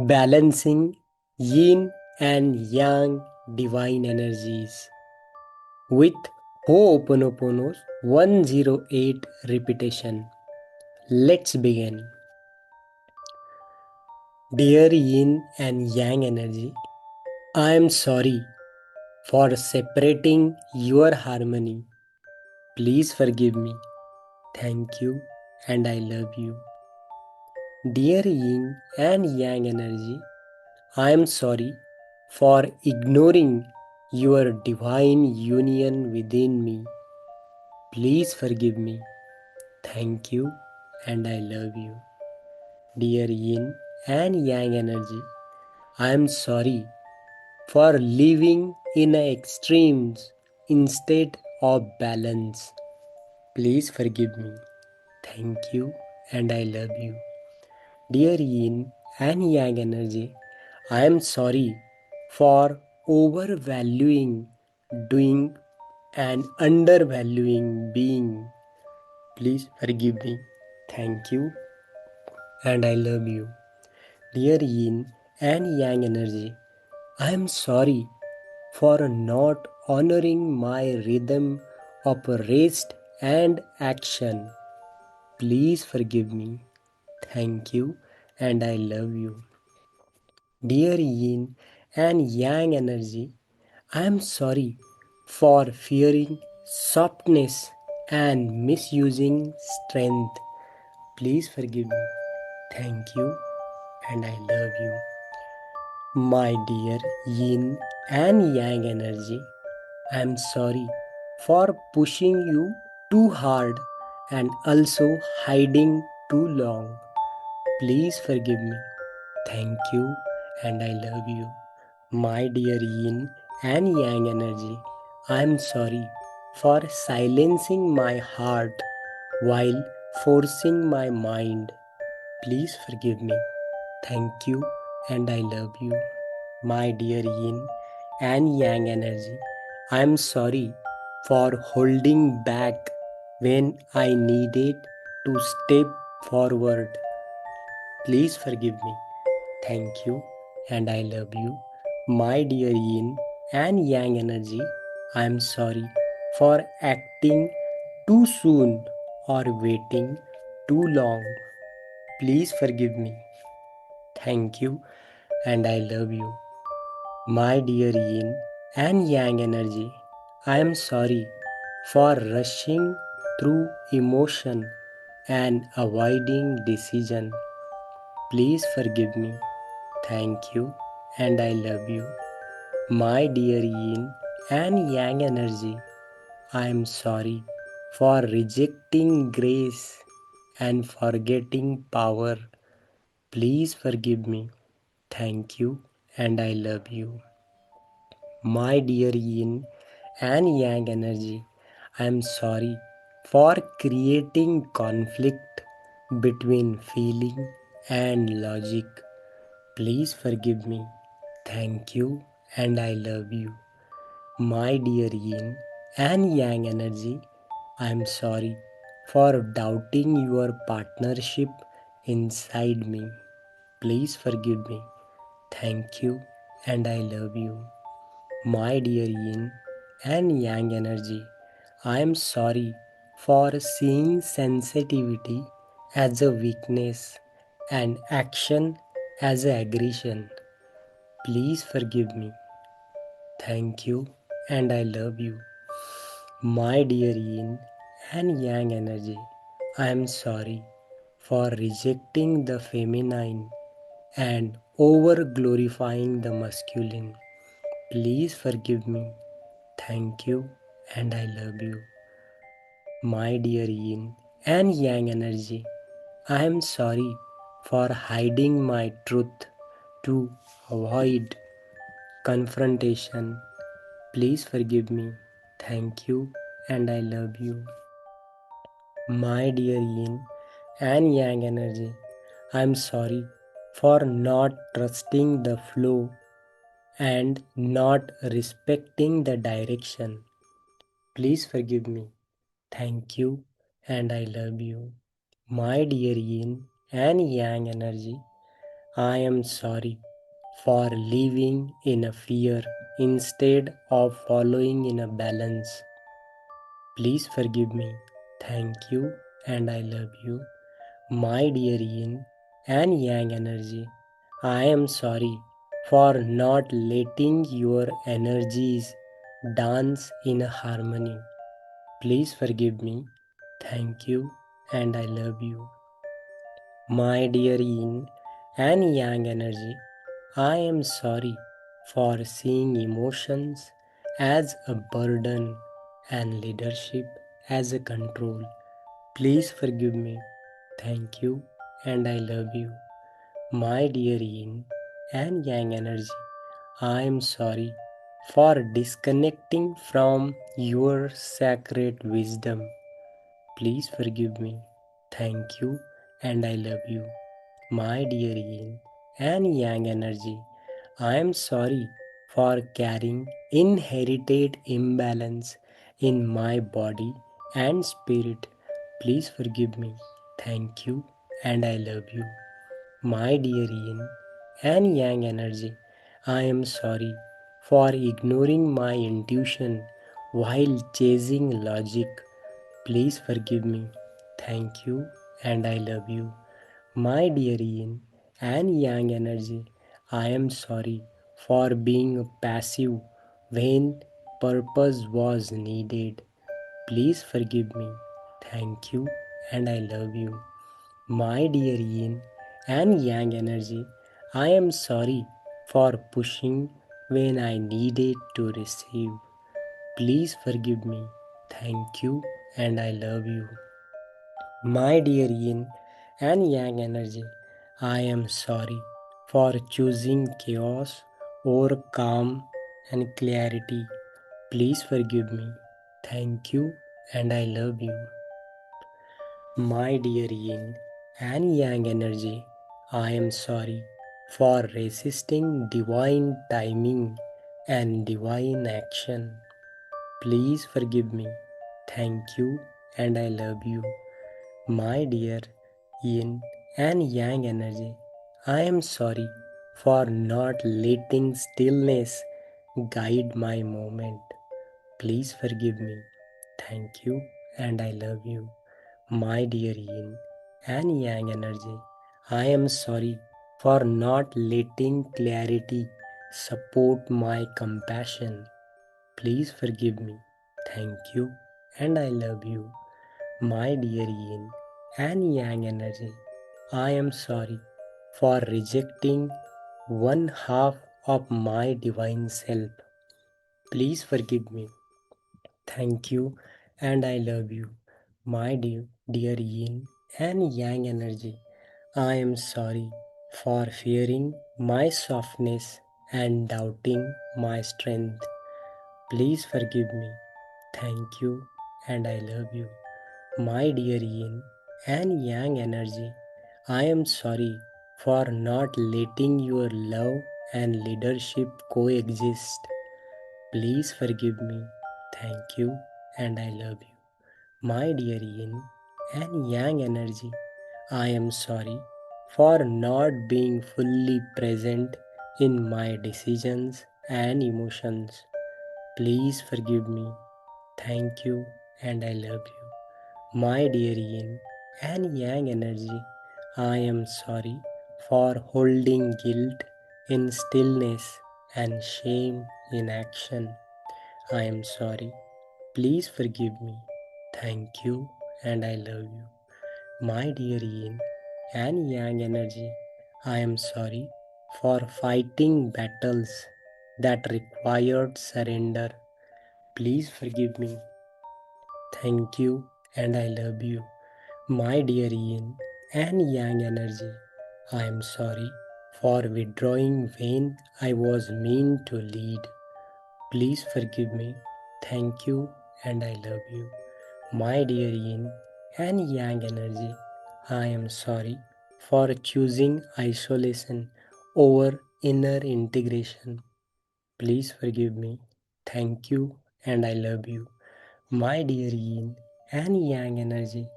balancing yin and yang divine energies with Ho'oponopono's 108 repetition. Let's begin. Dear yin and yang energy, I am sorry for separating your harmony. Please forgive me. Thank you and I love you. Dear yin and yang energy, I am sorry for ignoring your divine union within me. Please forgive me. Thank you and I love you. Dear yin and yang energy, I am sorry for living in extremes instead of balance. Please forgive me. Thank you and I love you. Dear yin and yang energy, I am sorry for overvaluing doing and undervaluing being. Please forgive me. Thank you and I love you. Dear yin and yang energy, I am sorry for not honoring my rhythm of rest and action. Please forgive me. Thank you and I love you. Dear yin and yang energy, I am sorry for fearing softness and misusing strength. Please forgive me. Thank you and I love you. My dear yin and yang energy, I am sorry for pushing you too hard and also hiding too long. Please forgive me. Thank you and I love you. My dear yin and yang energy, I am sorry for silencing my heart while forcing my mind. Please forgive me. Thank you and I love you. My dear yin and yang energy, I am sorry for holding back when I needed to step forward. Please forgive me. Thank you and I love you. My dear yin and yang energy, I am sorry for acting too soon or waiting too long. Please forgive me. Thank you and I love you. My dear yin and yang energy, I am sorry for rushing through emotion and avoiding decision. Please forgive me. Thank you and I love you. My dear yin and yang energy, I am sorry for rejecting grace and forgetting power. Please forgive me. Thank you and I love you. My dear yin and yang energy, I am sorry for creating conflict between feeling and logic. Please forgive me. Thank you and I love you. My dear yin and yang energy, I am sorry for doubting your partnership inside me. Please forgive me. Thank you and I love you. My dear yin and yang energy, I am sorry for seeing sensitivity as a weakness and action as a aggression. Please forgive me. Thank you and I love you. My dear yin and yang energy, I am sorry for rejecting the feminine and over glorifying the masculine. Please forgive me. Thank you and I love you. My dear yin and yang energy, I am sorry for hiding my truth to avoid confrontation. Please forgive me. Thank you and I love you. My dear yin and yang energy, I am sorry for not trusting the flow and not respecting the direction. Please forgive me. Thank you and I love you. My dear yin and yang energy, I am sorry for living in a fear instead of following in a balance. Please forgive me. Thank you and I love you. My dear yin and yang energy, I am sorry for not letting your energies dance in harmony. Please forgive me. Thank you and I love you. My dear yin and yang energy, I am sorry for seeing emotions as a burden and leadership as a control. Please forgive me. Thank you and I love you. My dear yin and yang energy, I am sorry for disconnecting from your sacred wisdom. Please forgive me. Thank you and I love you. My dear yin and yang energy, I am sorry for carrying inherited imbalance in my body and spirit. Please forgive me. Thank you and I love you. My dear yin and yang energy, I am sorry for ignoring my intuition while chasing logic. Please forgive me. Thank you and I love you. My dear yin and yang energy, I am sorry for being passive when purpose was needed. Please forgive me. Thank you and I love you. My dear yin and yang energy, I am sorry for pushing when I needed to receive. Please forgive me. Thank you and I love you. My dear yin and yang energy, I am sorry for choosing chaos over calm and clarity. Please forgive me. Thank you and I love you. My dear yin and yang energy, I am sorry for resisting divine timing and divine action. Please forgive me. Thank you and I love you. My dear yin and yang energy, I am sorry for not letting stillness guide my moment. Please forgive me. Thank you and I love you. My dear yin and yang energy, I am sorry for not letting clarity support my compassion. Please forgive me. Thank you and I love you. My dear yin and yang energy, I am sorry for rejecting one half of my divine self. Please forgive me. Thank you and I love you. My dear yin and yang energy, I am sorry for fearing my softness and doubting my strength. Please forgive me. Thank you and I love you. My dear yin and yang energy, I am sorry for not letting your love and leadership coexist. Please forgive me. Thank you and I love you. My dear yin and yang energy, I am sorry for not being fully present in my decisions and emotions. Please forgive me. Thank you and I love you. My dear yin and yang energy, I am sorry for holding guilt in stillness and shame in action. I am sorry. Please forgive me. Thank you and I love you. My dear yin and yang energy, I am sorry for fighting battles that required surrender. Please forgive me. Thank you and I love you. My dear yin and yang energy, I am sorry for withdrawing when I was mean to lead. Please forgive me. Thank you and I love you. My dear yin and yang energy, I am sorry for choosing isolation over inner integration. Please forgive me. Thank you and I love you. My dear yin and yang energy,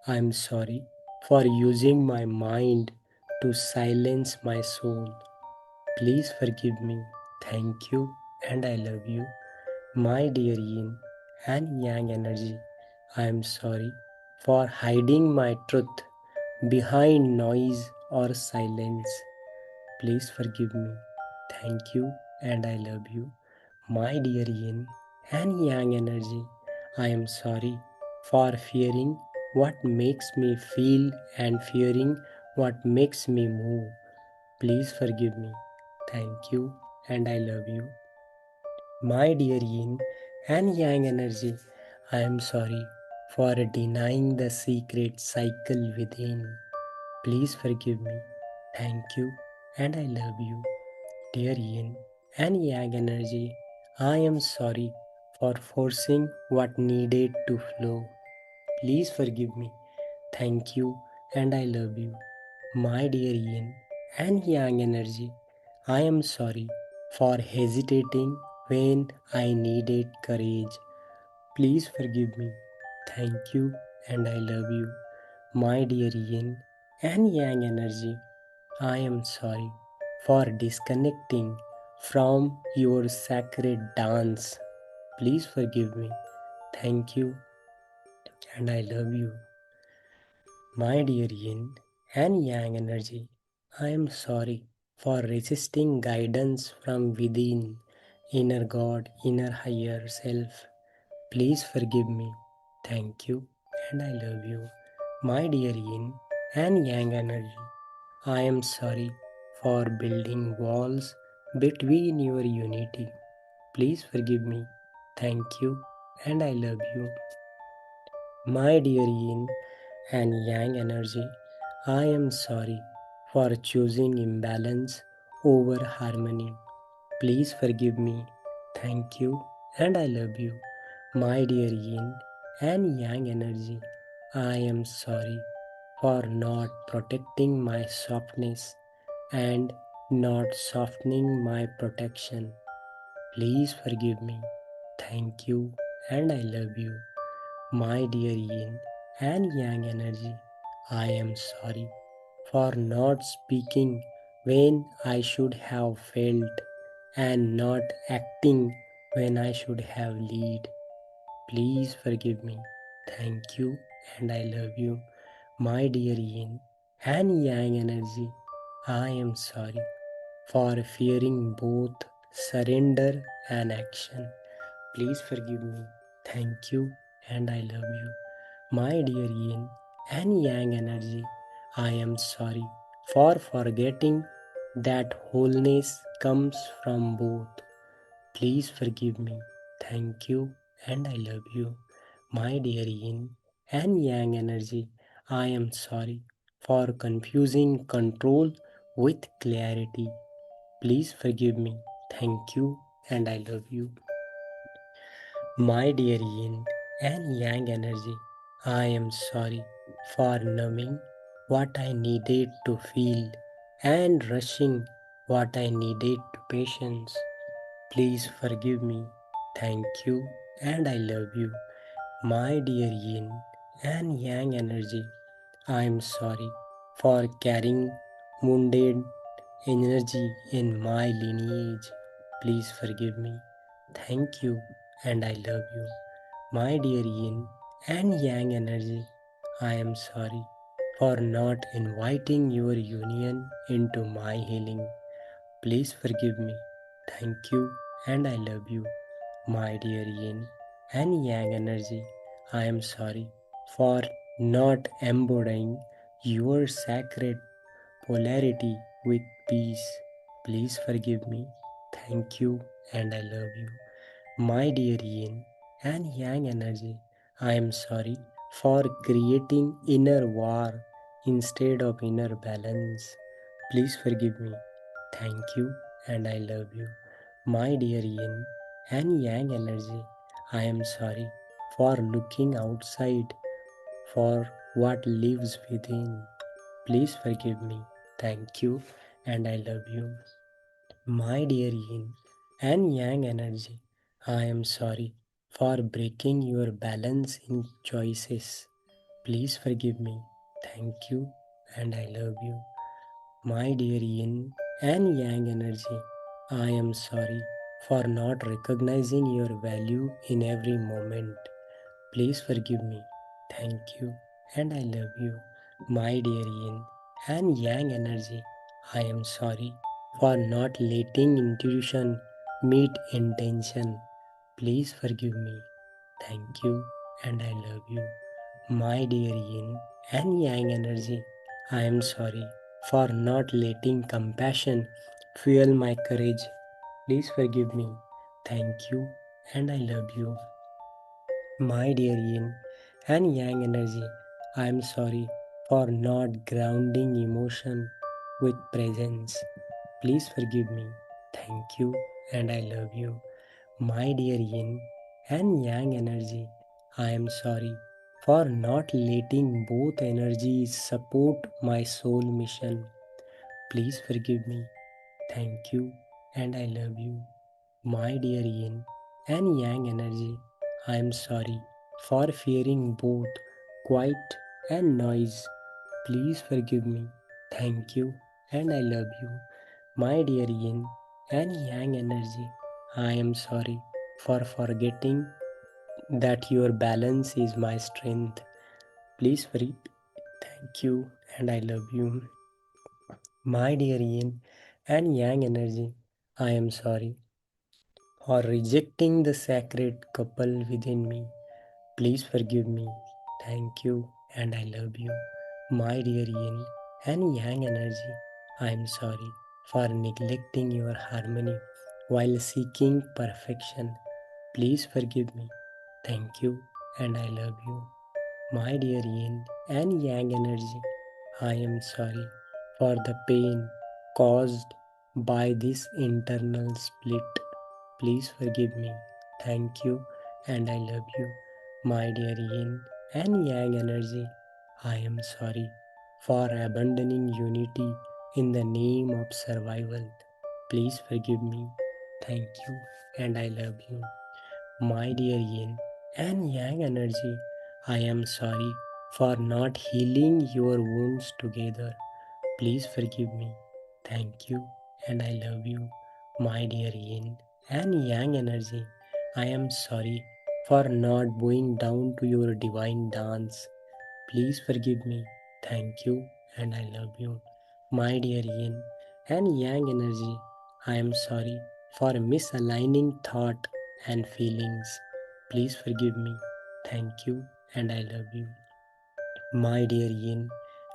I am sorry for using my mind to silence my soul. Please forgive me. Thank you and I love you. My dear yin and yang energy, I am sorry for hiding my truth behind noise or silence. Please forgive me. Thank you and I love you. My dear yin and yang energy, I am sorry for fearing what makes me feel and fearing what makes me move. Please forgive me. Thank you and I love you. My dear yin and yang energy, I am sorry for denying the secret cycle within. Please forgive me. Thank you and I love you. Dear yin and yang energy, I am sorry for forcing what needed to flow. Please forgive me. Thank you and I love you. My dear yin and yang energy, I am sorry for hesitating when I needed courage. Please forgive me. Thank you and I love you. My dear yin and yang energy, I am sorry for disconnecting from your sacred dance. Please forgive me. Thank you and I love you. My dear yin and yang energy, I am sorry for resisting guidance from within, inner God, inner higher self. Please forgive me. Thank you and I love you. My dear yin and yang energy, I am sorry for building walls between your unity. Please forgive me. Thank you and I love you. My dear yin and yang energy, I am sorry for choosing imbalance over harmony. Please forgive me. Thank you and I love you. My dear yin and yang energy, I am sorry for not protecting my softness and not softening my protection. Please forgive me. Thank you and I love you. My dear yin and yang energy, I am sorry for not speaking when I should have felt and not acting when I should have led. Please forgive me. Thank you and I love you. My dear yin and yang energy, I am sorry for fearing both surrender and action. Please forgive me. Thank you and I love you. My dear yin and yang energy, I am sorry for forgetting that wholeness comes from both. Please forgive me. Thank you and I love you. My dear yin and yang energy, I am sorry for confusing control with clarity. Please forgive me. Thank you and I love you. My dear yin and yang energy, I am sorry for numbing what I needed to feel and rushing what I needed to patience. Please forgive me. Thank you and I love you. My dear yin and yang energy, I am sorry for carrying wounded energy in my lineage. Please forgive me. Thank you and I love you. My dear yin and yang energy, I am sorry for not inviting your union into my healing. Please forgive me. Thank you and I love you. My dear yin and yang energy, I am sorry for not embodying your sacred polarity with peace. Please forgive me. Thank you and I love you. My dear yin and yang energy, I am sorry for creating inner war instead of inner balance. Please forgive me. Thank you and I love you. My dear yin and yang energy, I am sorry for looking outside for what lives within. Please forgive me. Thank you and I love you. My dear yin and yang energy, I am sorry for breaking your balance in choices. Please forgive me. Thank you and I love you. My dear yin and yang energy, I am sorry for not recognizing your value in every moment. Please forgive me. Thank you and I love you. My dear yin and yang energy, I am sorry for not letting intuition meet intention. Please forgive me. Thank you and I love you. My dear yin and yang energy, I am sorry for not letting compassion fuel my courage. Please forgive me. Thank you and I love you. My dear yin and yang energy, I am sorry for not grounding emotion with presence. Please forgive me. Thank you and I love you. My dear yin and yang energy, I am sorry for not letting both energies support my soul mission. Please forgive me. Thank you and I love you. My dear yin and yang energy, I am sorry for fearing both quiet and noise. Please forgive me. Thank you and I love you. My dear yin and yang energy, I am sorry for forgetting that your balance is my strength. Please forgive. Thank you and I love you. My dear yin and yang energy, I am sorry for rejecting the sacred couple within me. Please forgive me. Thank you and I love you. My dear yin and yang energy, I am sorry for neglecting your harmony while seeking perfection. Please forgive me. Thank you and I love you. My dear yin and yang energy, I am sorry for the pain caused by this internal split. Please forgive me. Thank you and I love you. My dear yin and yang energy, I am sorry for abandoning unity in the name of survival. Please forgive me. Thank you and I love you. My dear yin and yang energy, I am sorry for not healing your wounds together. Please forgive me. Thank you and I love you. My dear yin and yang energy, I am sorry for not bowing down to your divine dance. Please forgive me. Thank you and I love you. My dear yin and yang energy, I am sorry for misaligning thought and feelings. Please forgive me. Thank you and I love you. My dear yin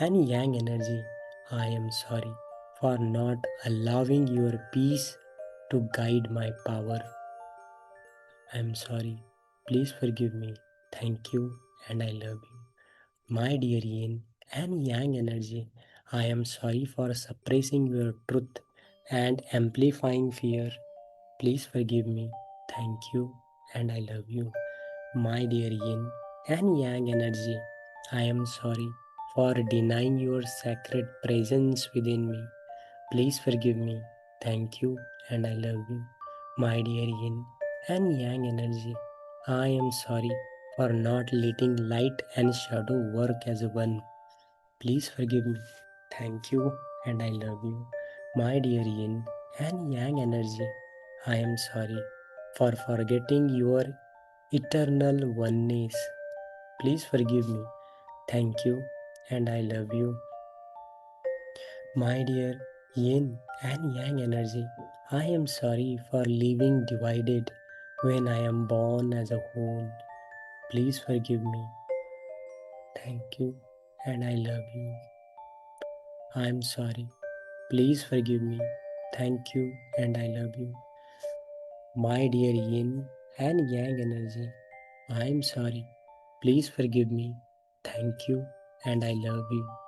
and yang energy, I am sorry for not allowing your peace to guide my power. I am sorry. Please forgive me. Thank you and I love you. My dear yin and yang energy, I am sorry for suppressing your truth and amplifying fear. Please forgive me. Thank you and I love you. My dear yin and yang energy, I am sorry for denying your sacred presence within me. Please forgive me. Thank you and I love you. My dear yin and yang energy, I am sorry for not letting light and shadow work as one. Please forgive me. Thank you and I love you. My dear yin and yang energy, I am sorry for forgetting your eternal oneness. Please forgive me. Thank you and I love you. My dear yin and yang energy, I am sorry for living divided when I am born as a whole. Please forgive me. Thank you and I love you. I am sorry. Please forgive me. Thank you and I love you. My dear yin and yang energy, I am sorry. Please forgive me. Thank you and I love you.